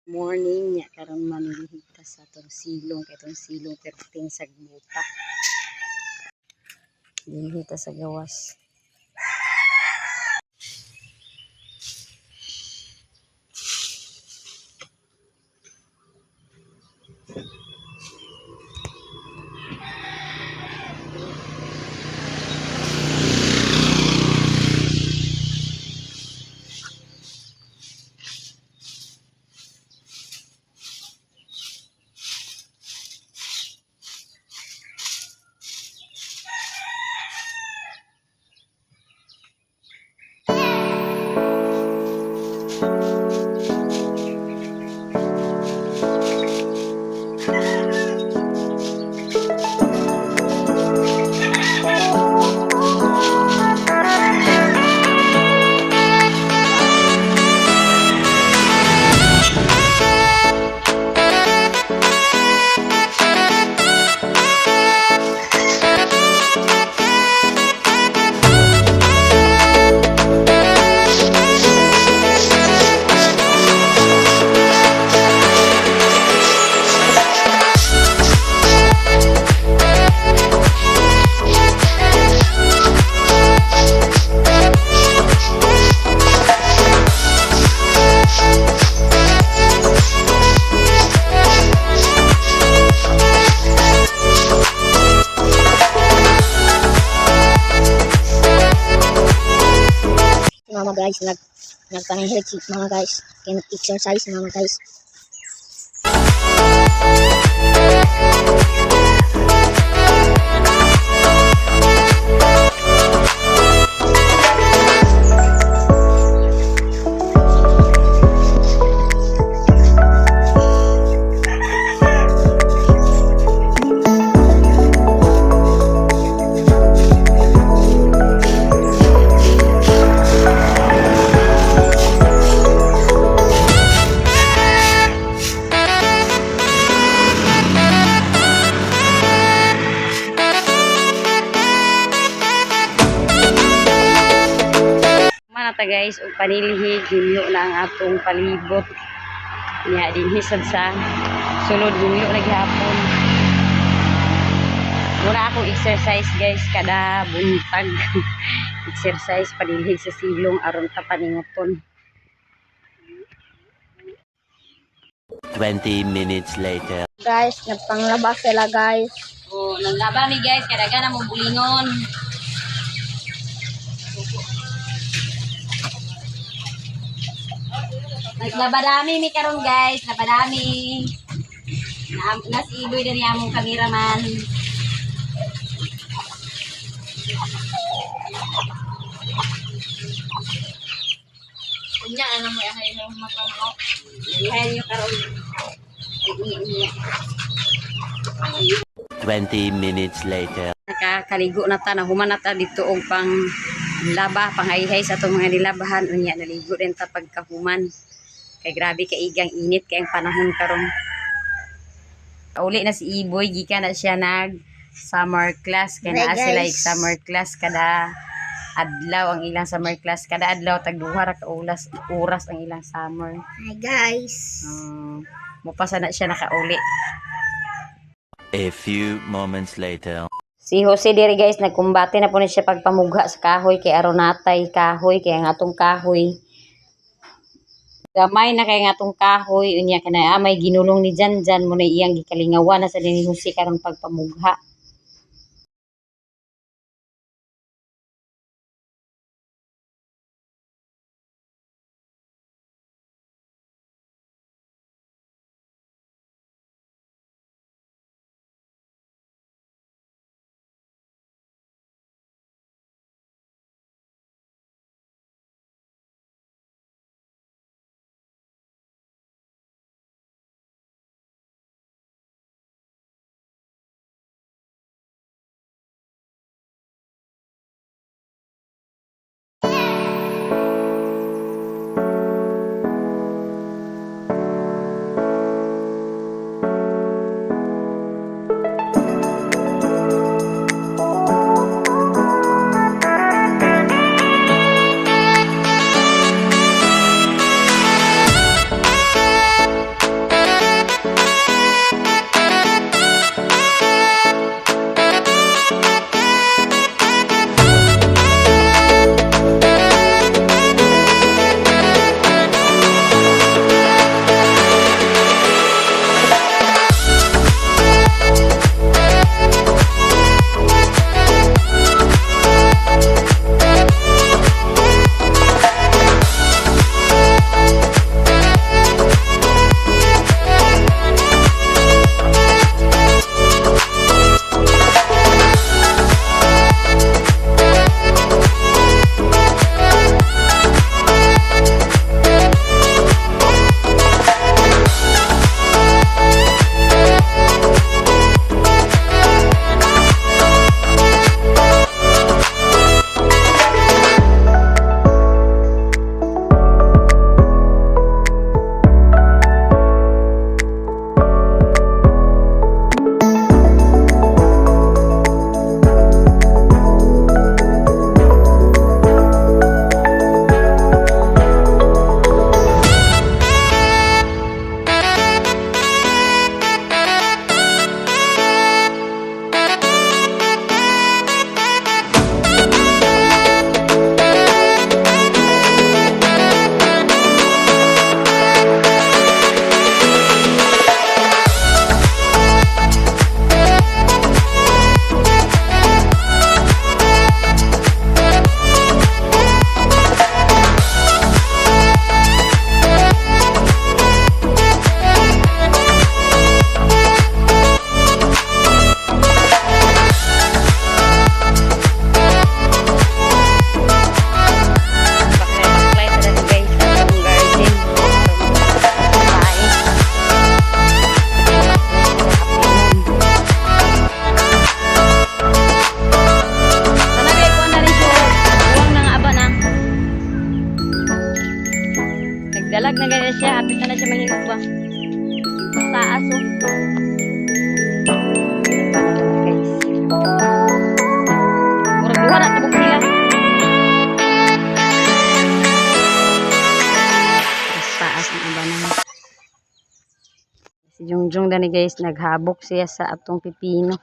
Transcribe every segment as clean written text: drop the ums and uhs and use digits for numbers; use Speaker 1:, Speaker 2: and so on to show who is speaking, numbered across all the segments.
Speaker 1: Morning nya karon manlihita sa atong silong kay itong silong perting sa gmuta. Lihita sa gawas. Mga guys, nagpang-health mga guys, kaya nag-exercise mga guys. Manata guys, og panilihig ginyo na ang atong palibot. Nya dinhi sad sa sulod ginyo na gihapon. Mura ako exercise guys kada buntag. Exercise panilihig sa silong aron ta paninguton.
Speaker 2: 20 minutes later.
Speaker 1: Guys, nagpanglaba sila guys. Oh, nanglaba mi guys, kadaga na mong bulingon. Nagbabadami mi karon guys, nabadami. Nas iboy din among kameraman. Kunya ana mo ahay mo matanaw. Ahay yo karon.
Speaker 2: 20 minutes later.
Speaker 1: Nakakaligo na ta, nahuman na ta dito og pang laba, pangayhay sa itong mga nilabahan. Unya, naligo rin ta pagkahuman. Kay grabe kaigang init kay ang panahon karon. Uli na si Iboy, gikan na siya nag summer class. Kaya naa sila summer class kada adlaw ang ilang summer class. Kada adlaw tagduha ra ka oras ang ilang summer.
Speaker 3: Hi guys.
Speaker 1: Mupasa na siya nakauli.
Speaker 2: A few moments later.
Speaker 1: Si Jose diri guys, nagkumbate na po na siya pagpamugha sa kahoy kay aron natay kahoy kay ang atong kahoy. Gamay na kay ang atong kahoy unya kana may ginulong ni Janjan mo na iyang gikalingawan na sa ni Jose karon pagpamugha. manginog ba? Taas oh. Guys. Murag duha na tubog sila. Taas ng abanan. Si Jungjung dani guys naghabok siya sa atong pipino.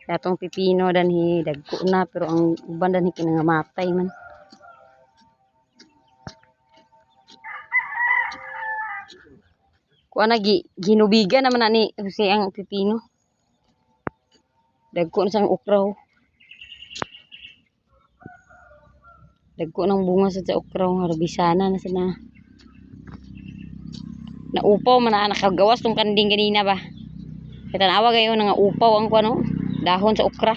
Speaker 1: Sa atong pipino danhi dagko na pero ang uban danhi kinangamatay man. Kuha na ginubigan naman na ni Jose ang pipino. Dagko na sang okra ho. Dagko ng bunga sa okra ho. Harbisana na sana. Naupaw man na nakagawas tong kanding ganina ba. Kaya tanawa gayon nga upaw ang kuno dahon sa okra.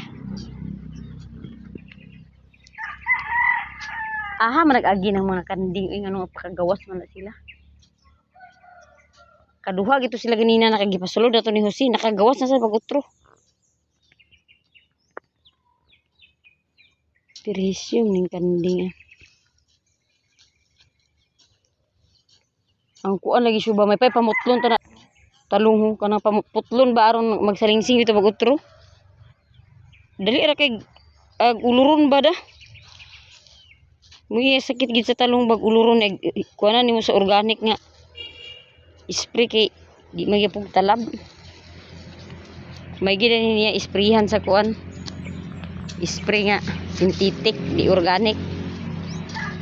Speaker 1: Aha man nag-agi ng mga kanding ay ngano pakagawas man na sila. Kaduha gito sila ganina nakagipasulod ato ni Jose nakagawas na sa pagutro. Pirisyo ning kanding. Ang kuan lagi suba may pay pamutlon ta na talong ho kanang pamutlon ba aron magsalingsing dito pagutro. Dali ra kay uluron ba da. Muy sakit gid sa talong bag uluron kuana nimo sa organic nga spray kay di magyapog talab. May gid niya isprayhan sa kuan. Spray nga synthetic di organic.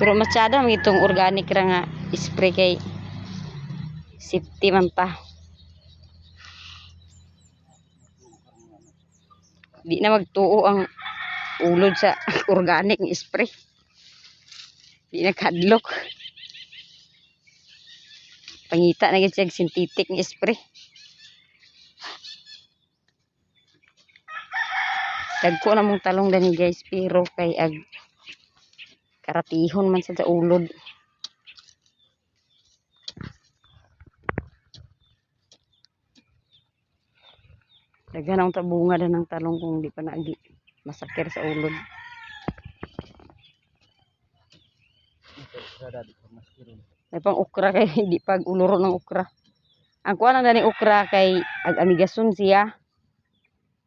Speaker 1: Pero masyada man itong organic ra nga spray kay safety man pa. Di na magtuo ang ulod sa organic nga spray. Di na kadlok. Pangita na gid siya synthetic nga spray. Dagko na mong talong dani guys pero kay karatihon man sa ulod. Daghan ang tabunga dan ng talong kung di pa naagi masakir sa ulod. May pang okra kay di pag uluro ng okra. Ang kuha lang dani okra kay ag-amigason siya.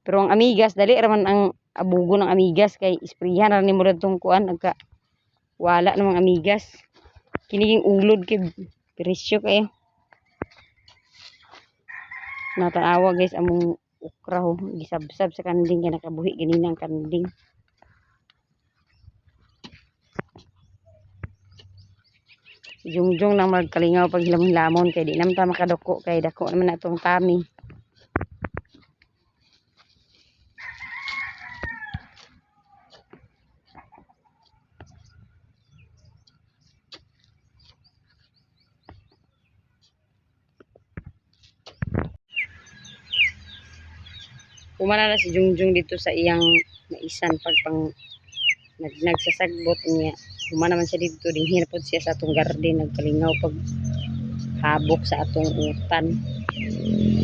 Speaker 1: Pero ang amigas dali raman ang abugo ng amigas kay isprihan ra nimo dadtong kuan nagka wala namang amigas. Kiniging ulod kay presyo kayo. Natanawa guys among okra ho gisabsab sa kanding kay nakabuhi ganina ang kanding. Jungjung lang magkalingaw pag lamon kay di naman ta makadako kay dako naman natong tami. Kumana na si Jungjung dito sa iyang maisan pagpang nagsasagbot niya. Kumana man siya dito din hinapod siya sa atong garden nagkalingaw pag habok sa atong utan.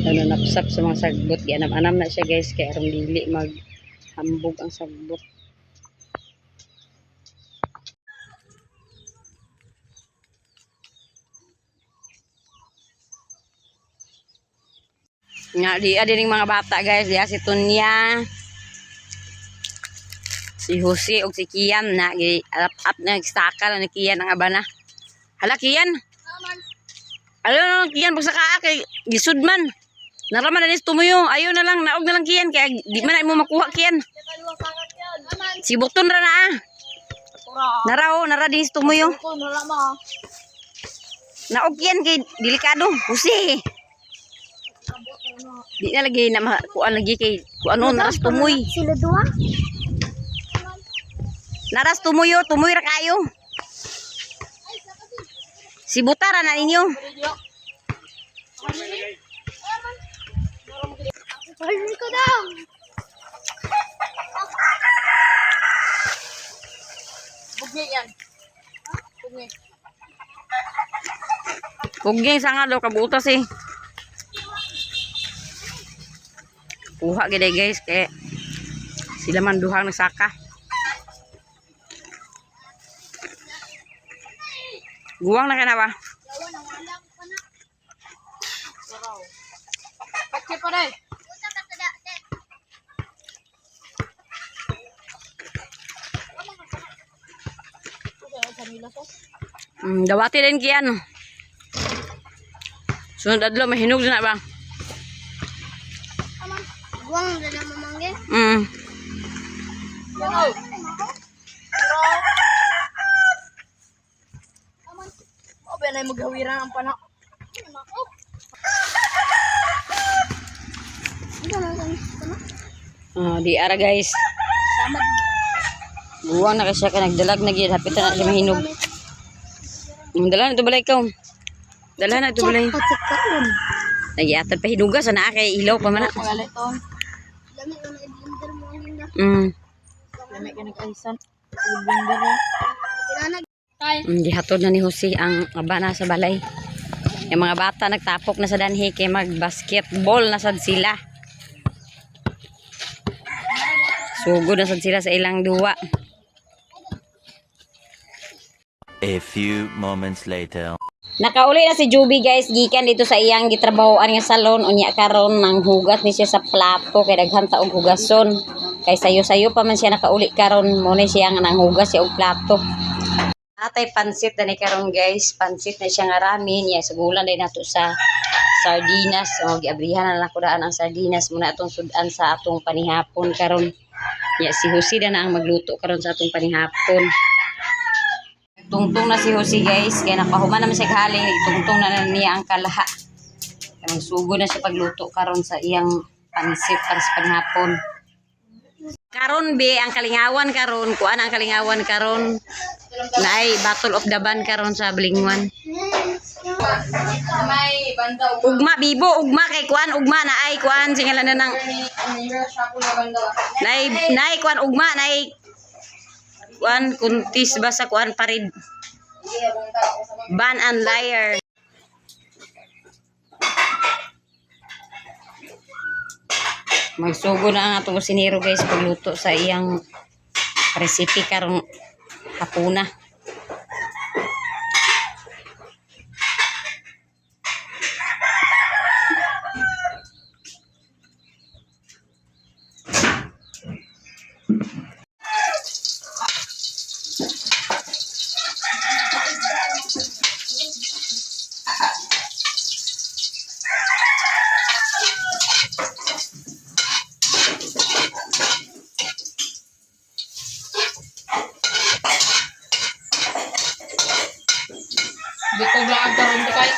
Speaker 1: Nanapsap sa mga sagbot gianam-anam na siya guys kay aron dili maghambog ang sagbot. Nga di ning mga bata guys, diya si Tunya, si Jose ug si Kian na gi-up na nagstakal ni Kian ang abana. Hala Kian. Ano Kian pagsaka kay gisud man. Naraman na nis tumuyo, ayo na lang naog na lang Kian kay di man mo makuha Kian. Si Bukton ra na ah. Nara dis tumuyo. Naog Kian kay delikado, Jose. Di na lagi na kuan lagi kay kuano naras tumoy.
Speaker 3: Sila dua?
Speaker 1: Naras tumoy ra kayo. Si Butara na ninyo.
Speaker 3: Halin ko daw.
Speaker 1: Bugni yan. Bugni. Bugni sanga daw kabutas eh. Kuha gede guys kay sila man duhang nagsaka. Guwang na ka na ba?
Speaker 3: pa rin. Punta ka sa dati.
Speaker 1: Dawati din kiyan. Sunod adlaw mahinog na ba?
Speaker 3: Buwang na naman mangge.
Speaker 1: Wow.
Speaker 3: O, ba na maghawiran ang panak.
Speaker 1: Di ara guys.
Speaker 3: Samad mo.
Speaker 1: Buwang na kasi siya ka nagdalag na gyud hapit na siya mahinog. Dala na ito balay ikaw. Dala na ito balay.
Speaker 3: Patikaon.
Speaker 1: Nagyatad pa hinuga sa naa kay ilaw pa man na.
Speaker 3: Pagalit to. Lamig ka nag-blender mo kanina. Lamig ka nag-aisan. Blender na. Kinanag. Kaya.
Speaker 1: Gihatod na ni Jose ang aba na sa balay. Yung mga bata nagtapok na sa danhi kay mag-basketball na sad sila. Sugod na sad sila sa ilang duwa.
Speaker 2: A few moments later.
Speaker 1: Nakauli na si Juby guys, gikan dito sa iyang gitrabahoan nga salon, unya karon nang hugas ni siya sa plato kay daghan ta og hugason. Kay sayo-sayo pa man siya nakauli karon, mo ni siya nga nang hugas siya og plato. Atay pansit na ni karon guys, pansit na siya nga ramen, ya sugulan din nato sa sardinas. O giabrihan na lang ko daan ang sardinas muna atong sudan sa atong panihapon karon. Ya si Jose na ang magluto karon sa atong panihapon. Tungtong na si Jose guys, kaya napahuman naman siya galing, tungtong na niya ang kalaha. Kaya magsugod na siya pagluto karon sa iyang pansit para sa panhapon. Karon be ang kalingawan karon, kuan ang kalingawan karon. Naay Battle of the Band karon sa Blingwan.
Speaker 3: May banda.
Speaker 1: Ugma bibo, ugma kay kuan, ugma naay kuan singalan na ng naay kuan ugma naay kuan kuntis ba sa kuan parid. Ban and liar. Magsugo na ang atong kusinero guys pagluto sa iyang recipe karong hapuna.
Speaker 3: Dito lang ang karon kay.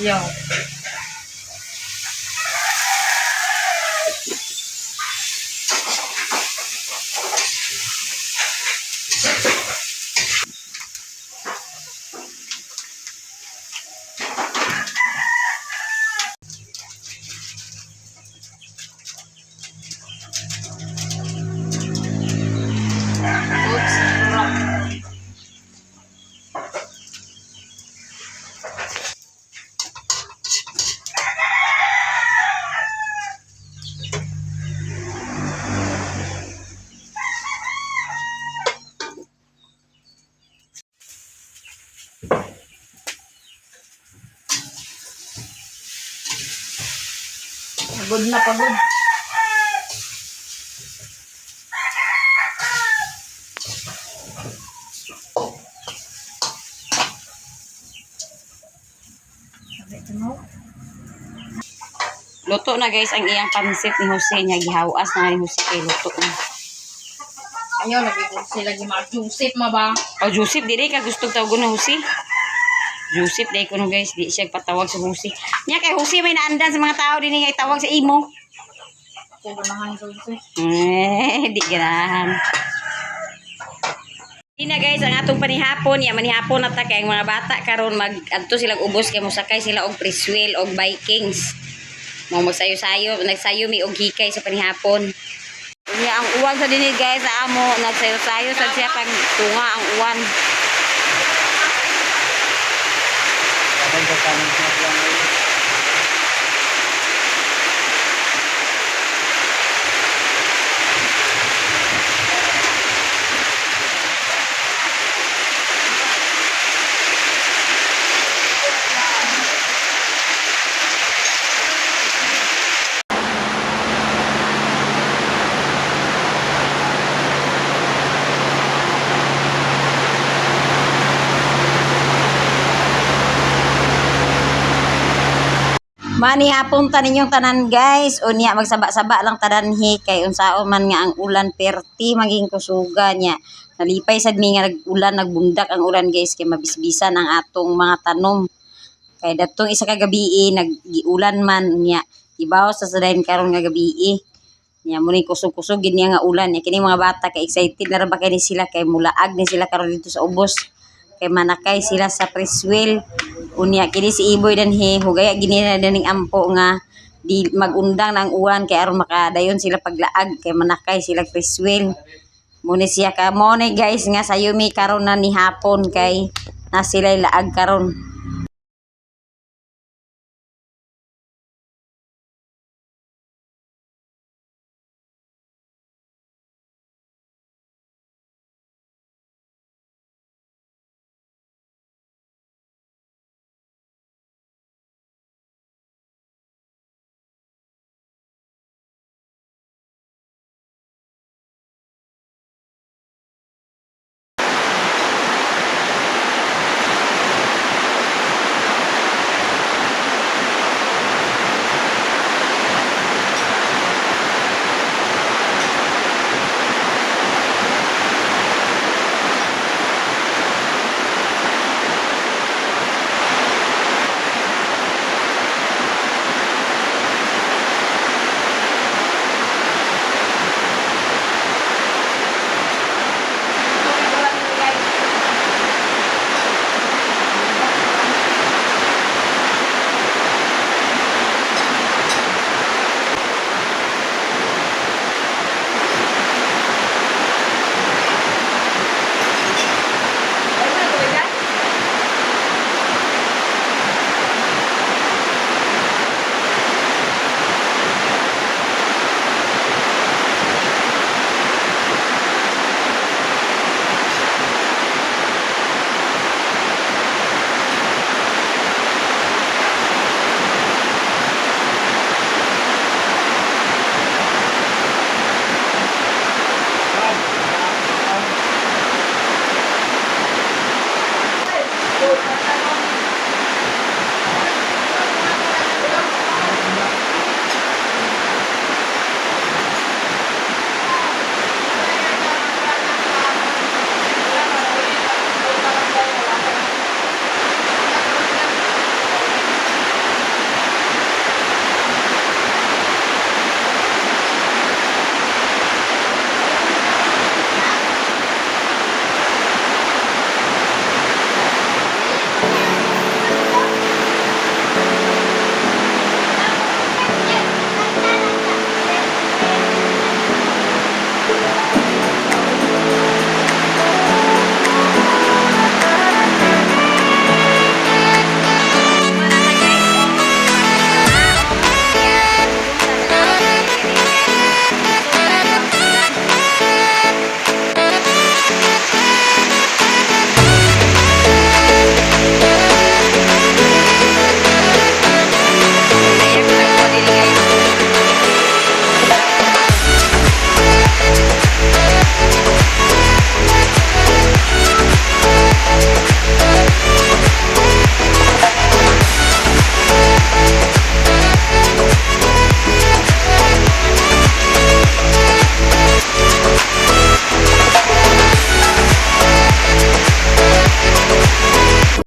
Speaker 3: Yo. Pagod na pagod.
Speaker 1: Luto na guys ang iyang pansit ni Jose niya gihawas na ni Jose kay luto na.
Speaker 3: Ayaw, nagiging sila ni Mark Joseph ma ba?
Speaker 1: O Joseph dili ka gusto tawagon na Jose. Joseph dai kuno guys, di siya patawag sa Jose. Nya kay Jose may naandan sa mga tao dinhi nga tawag sa imo.
Speaker 3: Kaya ganahan sa Joseph.
Speaker 1: Di ganahan. Di na guys, ang atong panihapon, ya manihapon na ta kay ang mga bata karon mag-adto silang ubos kay mosakay sila og Priswell og Vikings. Mo magsayo-sayo, nagsayo mi og hikay sa panihapon. Unya ang uwan sa dinhi guys, sa amo nagsayo-sayo sa siya pag tunga ang uwan. Manihapon ta ninyong tanan guys. Unya magsaba-saba lang tadanhi kay unsaon man nga ang ulan perti maging kusuga niya. Nalipay sad mi nga nag-ulan nagbundak ang ulan guys kay mabisbisan ang atong mga tanom. Kay datong isa ka gabi nag-giulan man niya. Ibaw sa sadayon karon nga gabi. Niya mo ni kusog-kusog gid niya nga ulan. Niya kini mga bata kay excited na ra ba kay ni sila kay mulaag ni sila karon dito sa ubos. Kay manakay sila sa Preswell. Unya kini si Iboy danhi hugaya gini na daning ampo nga di magundang ng uwan kay aron makadayon sila paglaag kay manakay sila Preswell. Muna siya ka mo ni guys nga sayo mi karon na ni hapon kay na sila laag karon.